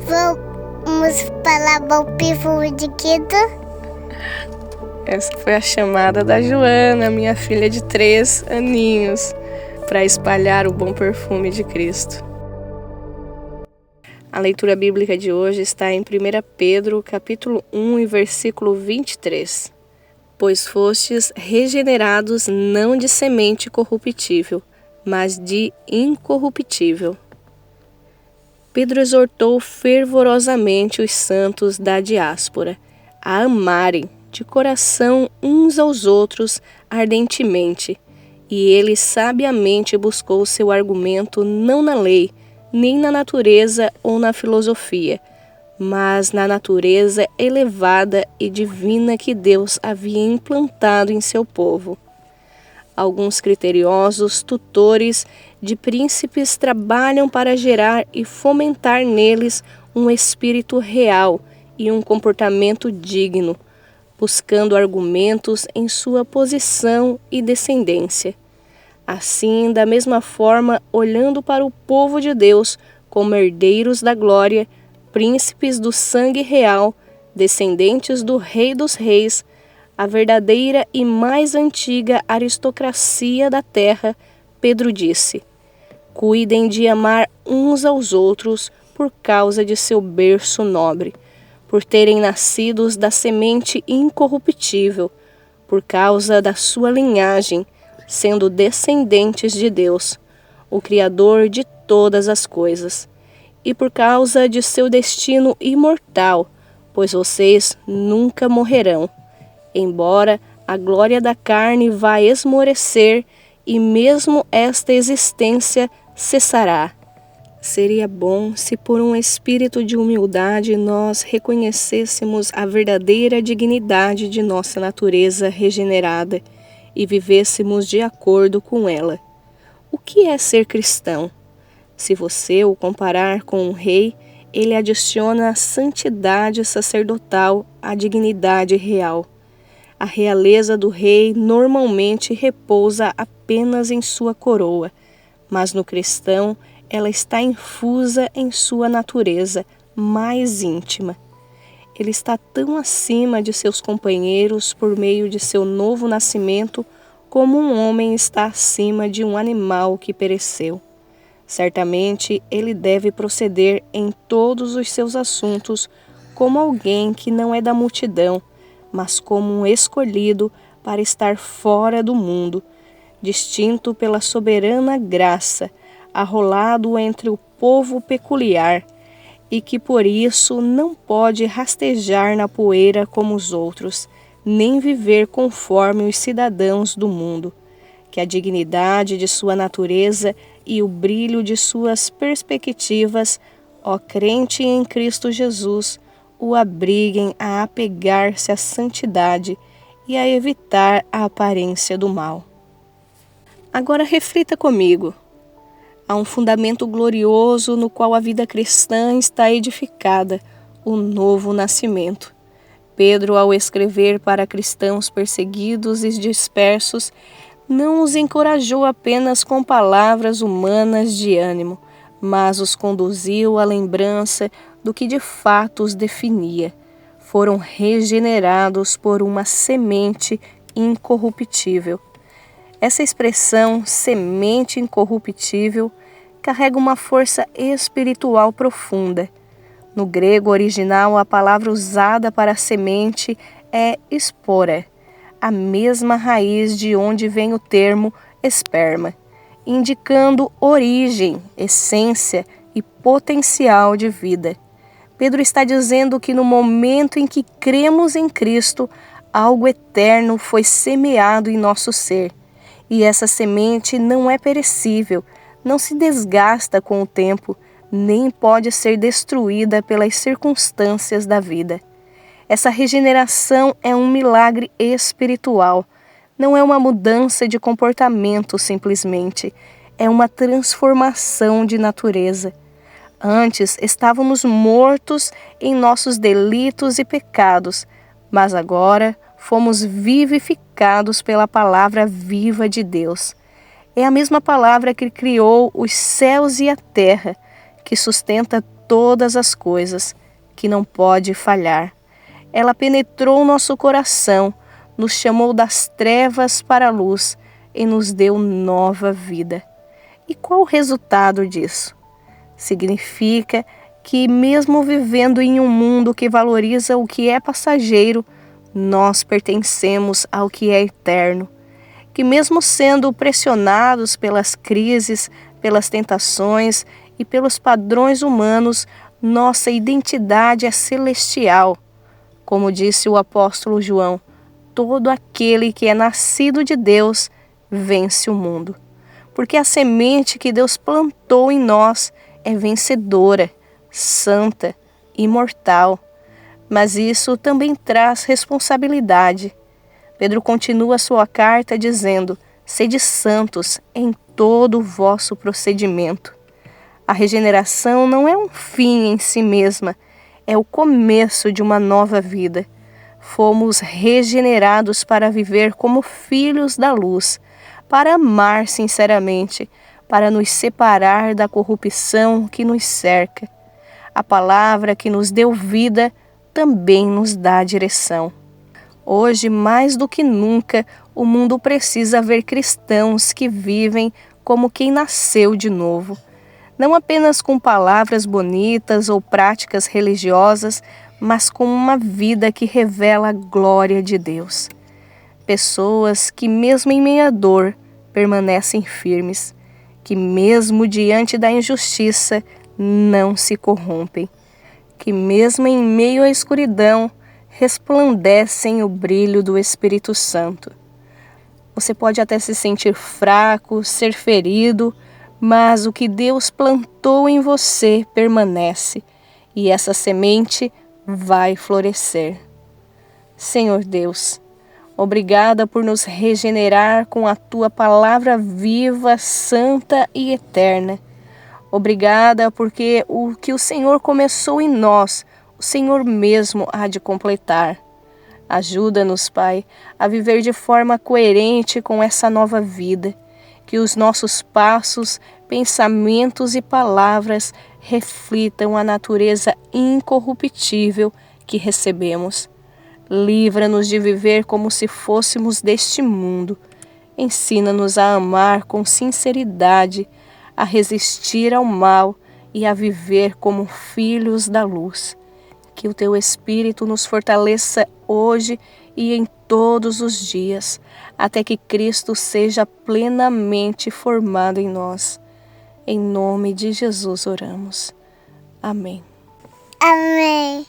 Vamos para o perfume de Cristo? Essa foi a chamada da Joana, minha filha de 3 aninhos, para espalhar o bom perfume de Cristo. A leitura bíblica de hoje está em 1 Pedro, capítulo 1, e versículo 23. Pois fostes regenerados não de semente corruptível, mas de incorruptível. Pedro exortou fervorosamente os santos da diáspora a amarem de coração uns aos outros ardentemente, e ele sabiamente buscou seu argumento não na lei, nem na natureza ou na filosofia, mas na natureza elevada e divina que Deus havia implantado em seu povo. Alguns criteriosos tutores de príncipes trabalham para gerar e fomentar neles um espírito real e um comportamento digno, buscando argumentos em sua posição e descendência. Assim, da mesma forma, olhando para o povo de Deus como herdeiros da glória, príncipes do sangue real, descendentes do Rei dos Reis, a verdadeira e mais antiga aristocracia da terra, Pedro disse: cuidem de amar uns aos outros por causa de seu berço nobre, por terem nascidos da semente incorruptível, por causa da sua linhagem, sendo descendentes de Deus, o Criador de todas as coisas, e por causa de seu destino imortal, pois vocês nunca morrerão, embora a glória da carne vá esmorecer e mesmo esta existência cessará. Seria bom se por um espírito de humildade nós reconhecêssemos a verdadeira dignidade de nossa natureza regenerada e vivêssemos de acordo com ela. O que é ser cristão? Se você o comparar com um rei, ele adiciona a santidade sacerdotal à dignidade real. A realeza do rei normalmente repousa apenas em sua coroa, mas no cristão ela está infusa em sua natureza mais íntima. Ele está tão acima de seus companheiros por meio de seu novo nascimento como um homem está acima de um animal que pereceu. Certamente ele deve proceder em todos os seus assuntos como alguém que não é da multidão, mas como um escolhido para estar fora do mundo, distinto pela soberana graça, arrolado entre o povo peculiar, e que por isso não pode rastejar na poeira como os outros, nem viver conforme os cidadãos do mundo. Que a dignidade de sua natureza e o brilho de suas perspectivas, ó crente em Cristo Jesus, o abriguem a apegar-se à santidade e a evitar a aparência do mal. Agora reflita comigo. Há um fundamento glorioso no qual a vida cristã está edificada, o novo nascimento. Pedro, ao escrever para cristãos perseguidos e dispersos, não os encorajou apenas com palavras humanas de ânimo, mas os conduziu à lembrança do que de fato os definia. Foram regenerados por uma semente incorruptível. Essa expressão, semente incorruptível, carrega uma força espiritual profunda. No grego original, a palavra usada para semente é espora, a mesma raiz de onde vem o termo esperma, indicando origem, essência e potencial de vida. Pedro está dizendo que no momento em que cremos em Cristo, algo eterno foi semeado em nosso ser. E essa semente não é perecível, não se desgasta com o tempo, nem pode ser destruída pelas circunstâncias da vida. Essa regeneração é um milagre espiritual, não é uma mudança de comportamento simplesmente, é uma transformação de natureza. Antes estávamos mortos em nossos delitos e pecados, mas agora fomos vivificados pela palavra viva de Deus. É a mesma palavra que criou os céus e a terra, que sustenta todas as coisas, que não pode falhar. Ela penetrou nosso coração, nos chamou das trevas para a luz e nos deu nova vida. E qual o resultado disso? Significa que, mesmo vivendo em um mundo que valoriza o que é passageiro, nós pertencemos ao que é eterno. Que, mesmo sendo pressionados pelas crises, pelas tentações e pelos padrões humanos, nossa identidade é celestial. Como disse o apóstolo João, todo aquele que é nascido de Deus vence o mundo. Porque a semente que Deus plantou em nós é vencedora, santa, imortal. Mas isso também traz responsabilidade. Pedro continua sua carta dizendo: sede santos em todo o vosso procedimento. A regeneração não é um fim em si mesma, é o começo de uma nova vida. Fomos regenerados para viver como filhos da luz, para amar sinceramente, para nos separar da corrupção que nos cerca. A palavra que nos deu vida também nos dá direção. Hoje, mais do que nunca, o mundo precisa ver cristãos que vivem como quem nasceu de novo. Não apenas com palavras bonitas ou práticas religiosas, mas com uma vida que revela a glória de Deus. Pessoas que, mesmo em meio à dor, permanecem firmes, que mesmo diante da injustiça, não se corrompem, que mesmo em meio à escuridão, resplandecem o brilho do Espírito Santo. Você pode até se sentir fraco, ser ferido, mas o que Deus plantou em você permanece, e essa semente vai florescer. Senhor Deus, obrigada por nos regenerar com a Tua palavra viva, santa e eterna. Obrigada porque o que o Senhor começou em nós, o Senhor mesmo há de completar. Ajuda-nos, Pai, a viver de forma coerente com essa nova vida. Que os nossos passos, pensamentos e palavras reflitam a natureza incorruptível que recebemos. Livra-nos de viver como se fôssemos deste mundo. Ensina-nos a amar com sinceridade, a resistir ao mal e a viver como filhos da luz. Que o Teu Espírito nos fortaleça hoje e em todos os dias, até que Cristo seja plenamente formado em nós. Em nome de Jesus oramos. Amém. Amém.